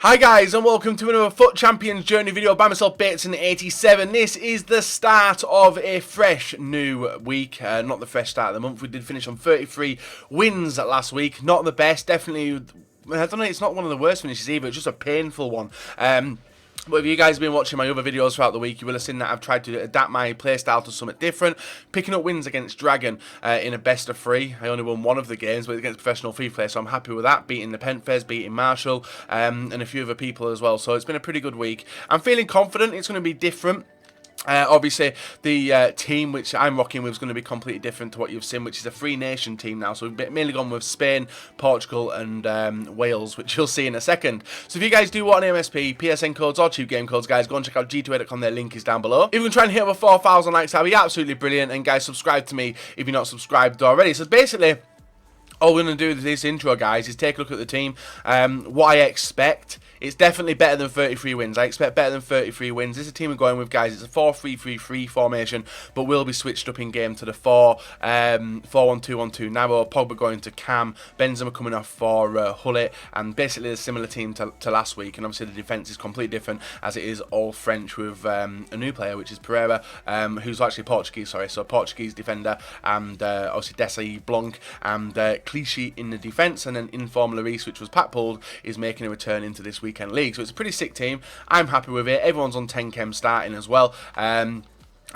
Hi guys and welcome to another FUT Champions Journey video by myself, Bateson87. This is the start of a fresh new week, not the fresh start of the month. We did finish on 33 wins last week, not the best, definitely, I don't know, it's not one of the worst finishes either, it's just a painful one. But if you guys have been watching my other videos throughout the week, you will have seen that I've tried to adapt my playstyle to something different. Picking up wins against Dragon in a best of 3. I only won one of the games, but against professional FIFA players, so I'm happy with that. Beating the Pentfez, beating Marshall, and a few other people as well. So it's been a pretty good week. I'm feeling confident it's going to be different. Obviously, the team which I'm rocking with is going to be completely different to what you've seen, which is a 3-nation team now. So we've mainly gone with Spain, Portugal, and Wales, which you'll see in a second. So if you guys do want an MSP, PSN codes, or cheap game codes, guys, go and check out g2a.com. Their link is down below. If you can try and hit over 4,000 likes, that'd be absolutely brilliant. And guys, subscribe to me if you're not subscribed already. So basically, all we're going to do with this intro, guys, is take a look at the team. What I expect. It's definitely better than 33 wins. I expect better than 33 wins. This is a team we're going with, guys. It's a 4-3-3-3 formation, but will be switched up in game to the 4-1-2-1-2 narrow. Pogba going to Cam. Benzema coming off for Hullet. And basically a similar team to last week. And obviously the defence is completely different, as it is all French with a new player, which is Pereira, who's actually Portuguese, sorry. So Portuguese defender. And obviously Desi, Blanc, and Clichy in the defence. And then Inform Lloris, which was Pat pulled, is making a return into this weekend league. So it's a pretty sick team. I'm happy with it. Everyone's on 10 chem starting as well. And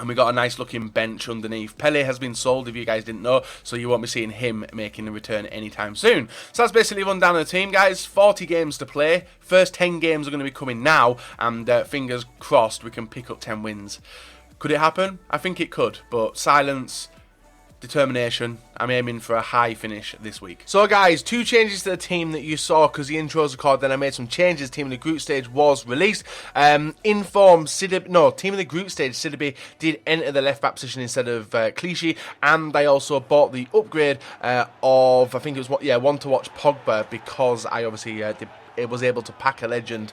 we got a nice looking bench underneath. Pele has been sold, if you guys didn't know, so you won't be seeing him making a return anytime soon. So that's basically run down the team, guys. 40 games to play. First 10 games are going to be coming now, and fingers crossed we can pick up 10 wins. Could it happen? I think it could, but silence, determination. I'm aiming for a high finish this week. So guys, 2 changes to the team that you saw because the intro was recorded. Then I made some changes. Team in the group stage was released. Inform Sidibe, no, team in the group stage, Sidibe did enter the left back position instead of Clichy, and I also bought the upgrade of, I think it was one to watch Pogba, because I obviously it was able to pack a legend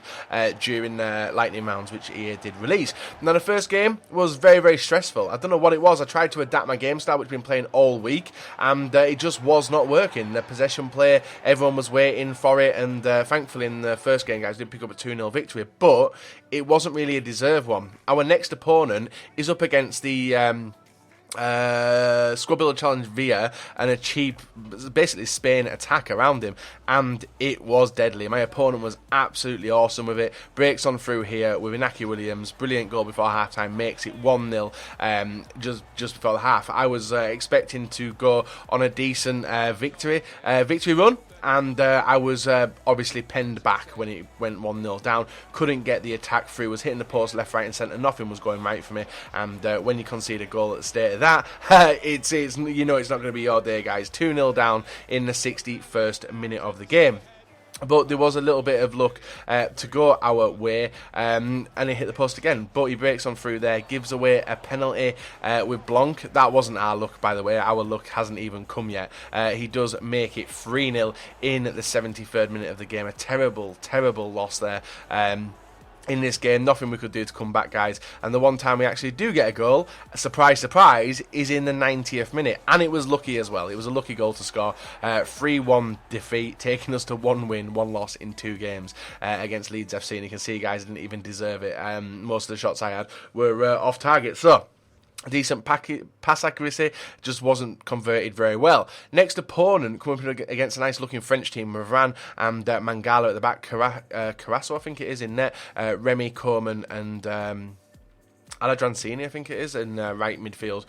during lightning rounds, which EA did release. Now the first game was very, very stressful. I don't know what it was. I tried to adapt my game style, which I've been playing all week, and it just was not working. The possession play, everyone was waiting for it, and thankfully in the first game, guys, did pick up a 2-0 victory, but it wasn't really a deserved one. Our next opponent is up against the Squad Builder Challenge Via and a cheap, basically Spain attack around him, and it was deadly. My opponent was absolutely awesome with it. Breaks on through here with Inaki Williams, brilliant goal before half-time, makes it 1-0 just before the half. I was expecting to go on a decent victory run, and I was obviously penned back when it went 1-0 down. Couldn't get the attack through, was hitting the post left, right and centre. Nothing was going right for me, and when you concede a goal at the state of that, it's you know it's not going to be your day, guys. 2-0 down in the 61st minute of the game. But there was a little bit of luck to go our way, and he hit the post again. But he breaks on through there, gives away a penalty with Blanc. That wasn't our luck, by the way. Our luck hasn't even come yet. He does make it 3-0 in the 73rd minute of the game. A terrible, terrible loss there. In this game, nothing we could do to come back, guys. And the one time we actually do get a goal, surprise, surprise, is in the 90th minute. And it was lucky as well. It was a lucky goal to score. 3-1 defeat, taking us to 1 win, 1 loss in 2 games against Leeds FC. And you can see, guys, I didn't even deserve it. Most of the shots I had were off target. So decent pass accuracy, just wasn't converted very well. Next opponent, coming up against a nice looking French team, Ravran and Mangala at the back, Carasso I think it is in net, Remy, Coleman and Aladrancini, I think it is, in right midfield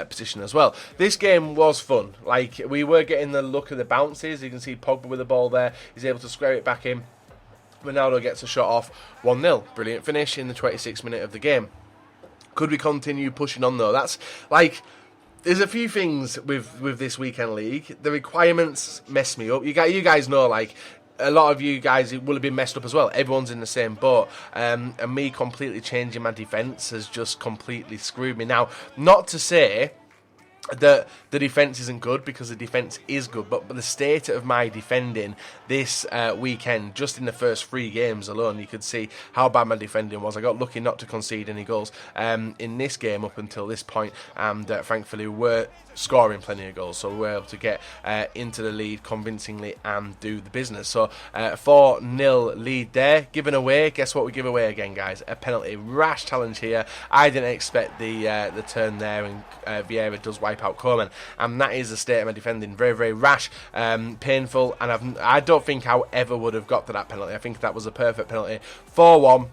position as well. This game was fun. Like, we were getting the look of the bounces. You can see Pogba with the ball there. He's able to square it back in. Ronaldo gets a shot off, 1-0. Brilliant finish in the 26th minute of the game. Could we continue pushing on though? That's like, there's a few things with this weekend league. The requirements mess me up. You guys know, like, a lot of you guys will have been messed up as well. Everyone's in the same boat. And me completely changing my defence has just completely screwed me. Now, not to say the defence isn't good, because the defence is good, but the state of my defending this weekend, just in the first 3 games alone, you could see how bad my defending was. I got lucky not to concede any goals in this game up until this point, and thankfully we're scoring plenty of goals, so we were able to get into the lead convincingly and do the business. So 4-0 lead there, given away. Guess what we give away again, guys? A penalty. Rash challenge here. I didn't expect the turn there, and Vieira does wipe out Coleman, and that is the state of my defending. Very, very rash, painful, and I don't think I ever would have got to that penalty. I think that was a perfect penalty. 4-1,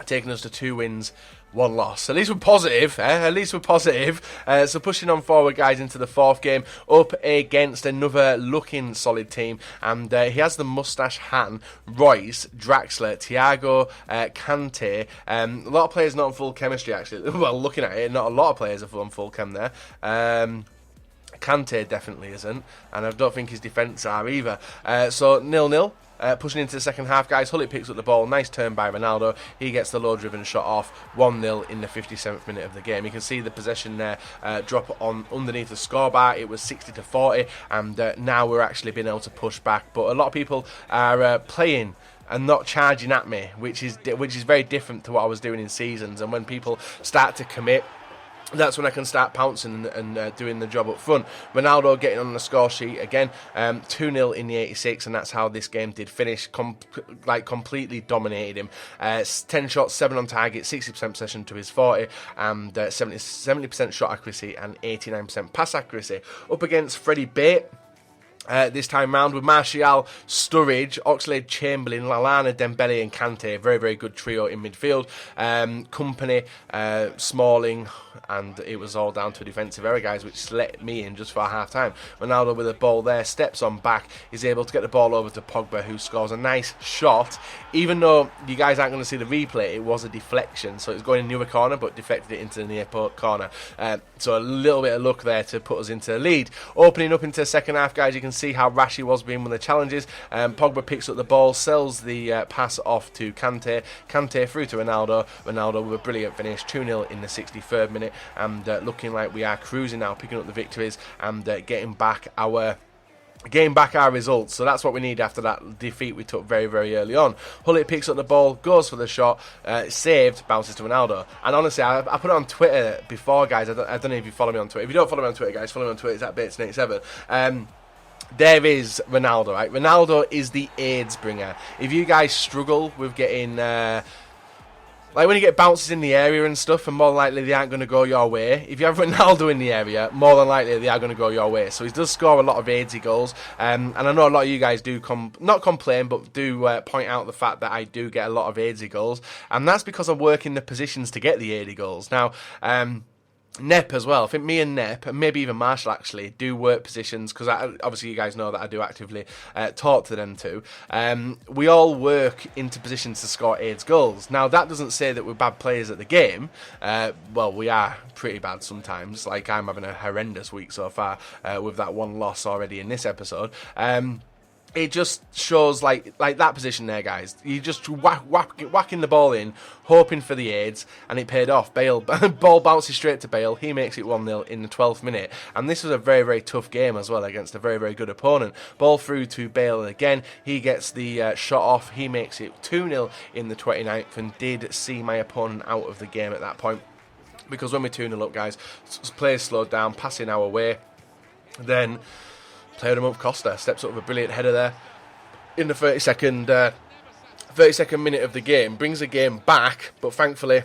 taking us to 2 wins, 1 loss. At least we're positive, At least we're positive. So pushing on forward, guys, into the 4th game, up against another looking solid team, and he has the mustache Han, Royce, Draxler, Thiago, Kante. A lot of players not on full chemistry, actually. Well, looking at it, not a lot of players are on full chem there. Kante definitely isn't, and I don't think his defence are either. So 0-0. Pushing into the second half, guys. Hullet picks up the ball. Nice turn by Ronaldo. He gets the low-driven shot off. 1-0 in the 57th minute of the game. You can see the possession there drop on underneath the scorebar. It was 60-40, and now we're actually being able to push back. But a lot of people are playing and not charging at me, which is very different to what I was doing in seasons. And when people start to commit, that's when I can start pouncing and doing the job up front. Ronaldo getting on the score sheet again, 2-0 in the 86th, and that's how this game did finish. Completely dominated him. 10 shots, 7 on target, 60% possession to his 40, and 70% shot accuracy and 89% pass accuracy. Up against Freddie Bate. This time round with Martial, Sturridge, Oxlade, Chamberlain, Lallana, Dembele and Kante. Very, very good trio in midfield. Company, Smalling, and it was all down to a defensive error, guys, which let me in just for half time. Ronaldo with the ball there, steps on back, is able to get the ball over to Pogba, who scores a nice shot. Even though you guys aren't going to see the replay, it was a deflection, so it's going in the other corner, but deflected it into the near corner. So a little bit of luck there to put us into the lead. Opening up into the second half, guys, you can see how rash he was being one of the challenges. Pogba picks up the ball, sells the pass off to Kante. Kante through to Ronaldo. Ronaldo with a brilliant finish, 2-0 in the 63rd minute, and looking like we are cruising now, picking up the victories and getting back our results. So that's what we need after that defeat we took very, very early on. Hullet picks up the ball, goes for the shot, saved, bounces to Ronaldo. And honestly, I put it on Twitter before, guys. I don't know if you follow me on Twitter. If you don't follow me on Twitter, guys, follow me on Twitter. It's at Bates87. There is Ronaldo, right? Ronaldo is the AIDS bringer. If you guys struggle with getting like when you get bounces in the area and stuff, and more than likely they aren't going to go your way. If you have Ronaldo in the area, more than likely they are going to go your way. So he does score a lot of AIDSy goals, and I know a lot of you guys do not complain, but do point out the fact that I do get a lot of AIDSy goals, and that's because I work in the positions to get the AIDSy goals. Now, Nep as well. I think me and Nep, and maybe even Marshall actually, do work positions, because obviously you guys know that I do actively talk to them too. We all work into positions to score AIDS goals. Now that doesn't say that we're bad players at the game. Well, we are pretty bad sometimes. Like I'm having a horrendous week so far with that 1 loss already in this episode. It just shows like that position there, guys. You just whacking the ball in, hoping for the aids, and it paid off. Bale ball bounces straight to Bale. He makes it 1-0 in the 12th minute, and this was a very, very tough game as well against a very, very good opponent. Ball through to Bale again. He gets the shot off. He makes it 2-0 in the 29th, and did see my opponent out of the game at that point, because when we're 2-0 up, guys, players slowed down, passing our way. Then player of the month, Costa steps up with a brilliant header there in the 32nd minute of the game, brings the game back, but thankfully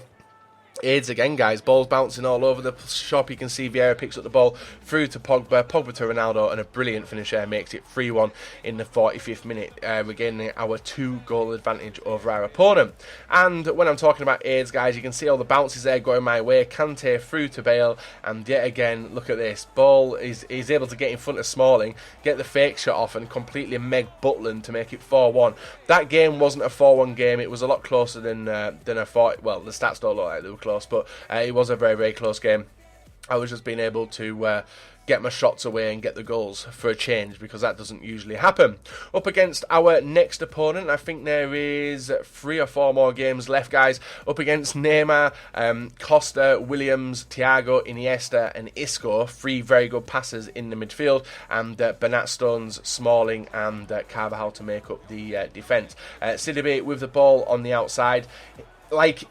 AIDS again, guys. Balls bouncing all over the shop. You can see Vieira picks up the ball through to Pogba to Ronaldo, and a brilliant finish there makes it 3-1 in the 45th minute, regaining our 2-goal advantage over our opponent. And when I'm talking about AIDS, guys, you can see all the bounces there going my way. Kante through to Bale, and yet again, look at this. Ball is able to get in front of Smalling, get the fake shot off, and completely meg Butland to make it 4-1. That game wasn't a 4-1 game. It was a lot closer than I thought. Well, the stats don't look like they were close, but it was a very, very close game. I was just being able to get my shots away and get the goals for a change, because that doesn't usually happen. Up against our next opponent, I think there is 3 or 4 more games left, guys. Up against Neymar, Costa, Williams, Thiago, Iniesta and Isco, 3 very good passers in the midfield, and Bernat Stones, Smalling and Carvajal to make up the defence. Sidibe with the ball on the outside. Like,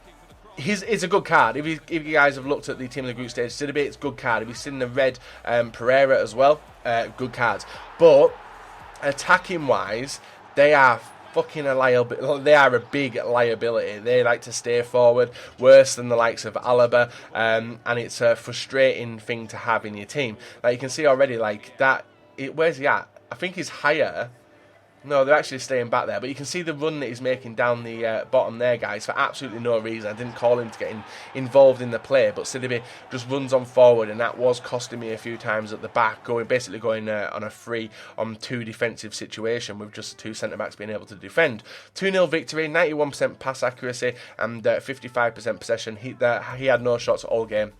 it's a good card. If you guys have looked at the team of the group stage, Sidibe, it's a good card. If you've seen the red Pereira as well, good cards. But attacking wise, they are fucking a liability. They are a big liability. They like to stay forward, worse than the likes of Alaba, and it's a frustrating thing to have in your team. Like, you can see already, like that. Where's he at? I think he's higher. No, they're actually staying back there. But you can see the run that he's making down the bottom there, guys, for absolutely no reason. I didn't call him to get involved in the play, but Sidibe just runs on forward, and that was costing me a few times at the back, basically going on a 3-on-2 defensive situation with just 2 centre-backs being able to defend. 2-0 victory, 91% pass accuracy and 55% possession. He had no shots all game,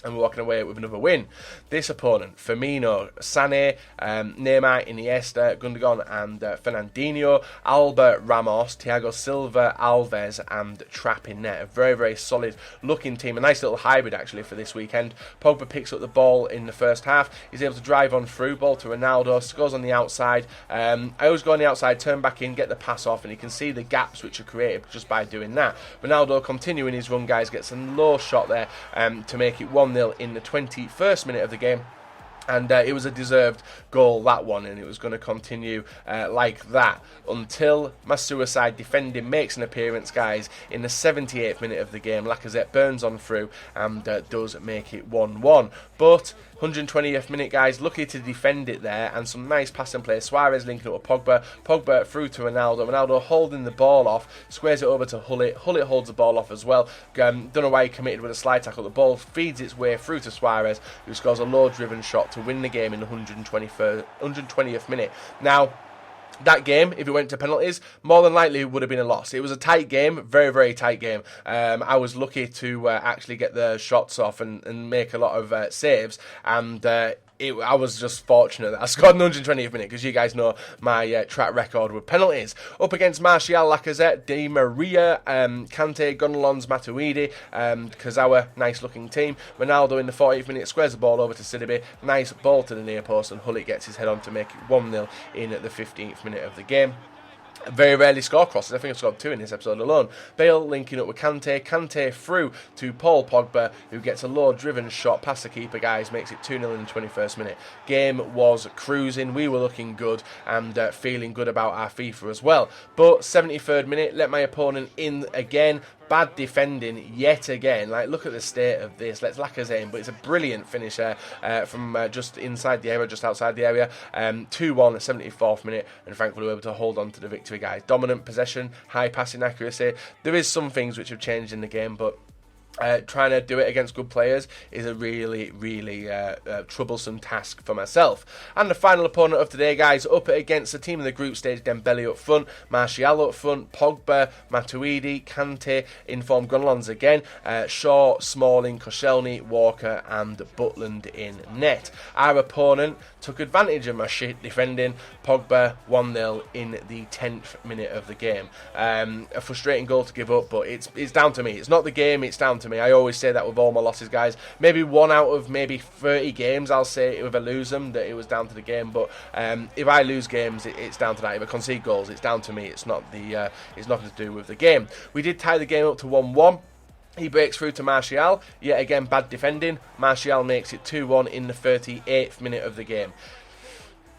and we're walking away with another win. This opponent, Firmino, Sané, Neymar, Iniesta, Gundogan and Fernandinho, Alba, Ramos, Thiago Silva, Alves and Trapp in net. A very, very solid looking team. A nice little hybrid actually for this weekend. Pogba picks up the ball in the first half. He's able to drive on through, ball to Ronaldo, scores on the outside. I always go on the outside, turn back in, get the pass off, and you can see the gaps which are created just by doing that. Ronaldo continuing his run, guys, gets a low shot there to make it 1-0 in the 21st minute of the game. And it was a deserved goal, that one, and it was going to continue like that until my suicide defending makes an appearance, guys, in the 78th minute of the game. Lacazette burns on through and does make it 1-1. But 120th minute, guys, lucky to defend it there, and some nice passing play. Suarez linking up with Pogba. Pogba through to Ronaldo. Ronaldo holding the ball off, squares it over to Hullet. Hullet holds the ball off as well. Don't know why he committed with a slide tackle. The ball feeds its way through to Suarez, who scores a low-driven shot to win the game in the 120th minute. Now, that game, if it went to penalties, more than likely would have been a loss. It was a tight game, very, very tight game. I was lucky to actually get the shots off and make a lot of saves, and I was just fortunate that I scored in the 120th minute, because you guys know my track record with penalties. Up against Martial, Lacazette, Di Maria, Kante, Gonalons, Matuidi, Kurzawa, nice looking team. Ronaldo in the 40th minute squares the ball over to Sidibe, nice ball to the near post, and Hullet gets his head on to make it 1-0 in the 15th minute of the game. Very rarely score crosses. I think I've scored 2 in this episode alone. Bale linking up with Kante. Kante through to Paul Pogba, who gets a low-driven shot past the keeper, guys. Makes it 2-0 in the 21st minute. Game was cruising. We were looking good and feeling good about our FIFA as well. But 73rd minute, let my opponent in again. Bad defending yet again. Like, look at the state of this. Let's Lacazette in, but it's a brilliant finish there from just inside the area, just outside the area. 2-1 at 74th minute, and thankfully we were able to hold on to the victory, guys. Dominant possession, high passing accuracy. There is some things which have changed in the game, but trying to do it against good players is a really, really troublesome task for myself. And the final opponent of today, guys, up against the team in the group stage, Dembele up front, Martial up front, Pogba, Matuidi, Kante, informed Gunalons again, Shaw, Smalling, Koscielny, Walker and Butland in net. Our opponent took advantage of my shit defending. Pogba 1-0 in the 10th minute of the game. A frustrating goal to give up, but it's down to me. It's not the game, it's down to me. I always say that with all my losses, guys. Maybe 1 out of maybe 30 games I'll say if I lose them that it was down to the game, but if I lose games it's down to that. If I concede goals, it's down to me. It's not the it's nothing to do with the game. We did tie the game up to 1-1. He breaks through to Martial. Yet again, bad defending. Martial makes it 2-1 in the 38th minute of the game.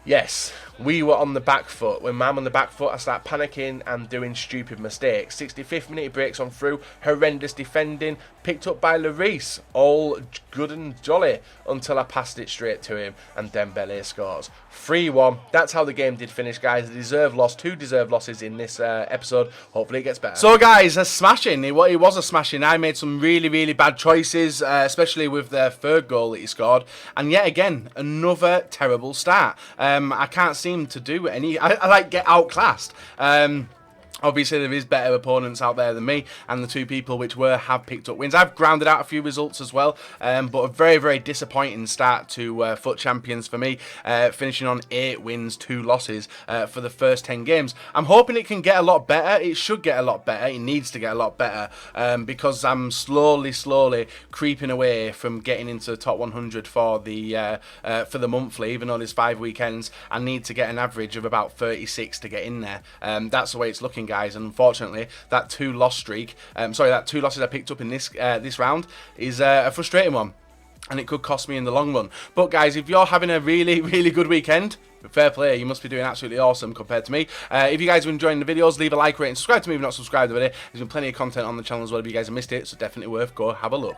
Yes, we were on the back foot. When I'm on the back foot, I start panicking and doing stupid mistakes. 65th minute, he breaks on through. Horrendous defending. Picked up by Lloris. All good and jolly until I passed it straight to him and Dembele scores. 3-1. That's how the game did finish, guys. A deserved loss. 2 deserved losses in this episode. Hopefully it gets better. So, guys, a smashing. It was a smashing. I made some really, really bad choices, especially with the 3rd goal that he scored. And yet again, another terrible start. I can't seem to do any. I like get outclassed. Obviously, there is better opponents out there than me, and the two people which have picked up wins. I've grounded out a few results as well, but a very, very disappointing start to FUT Champions for me, finishing on 8 wins, 2 losses for the first 10 games. I'm hoping it can get a lot better. It should get a lot better. It needs to get a lot better, because I'm slowly creeping away from getting into the top 100 for the monthly. Even though there's 5 weekends, I need to get an average of about 36 to get in there. That's the way it's looking, guys, and unfortunately that 2-loss streak, that 2 losses I picked up in this round is a frustrating one, and it could cost me in the long run. But guys, if you're having a really, really good weekend, fair play, you must be doing absolutely awesome compared to me. If you guys are enjoying the videos, leave a like, rate, and subscribe to me if you're not subscribed already. There's been plenty of content on the channel as well if you guys have missed it, so definitely worth go have a look.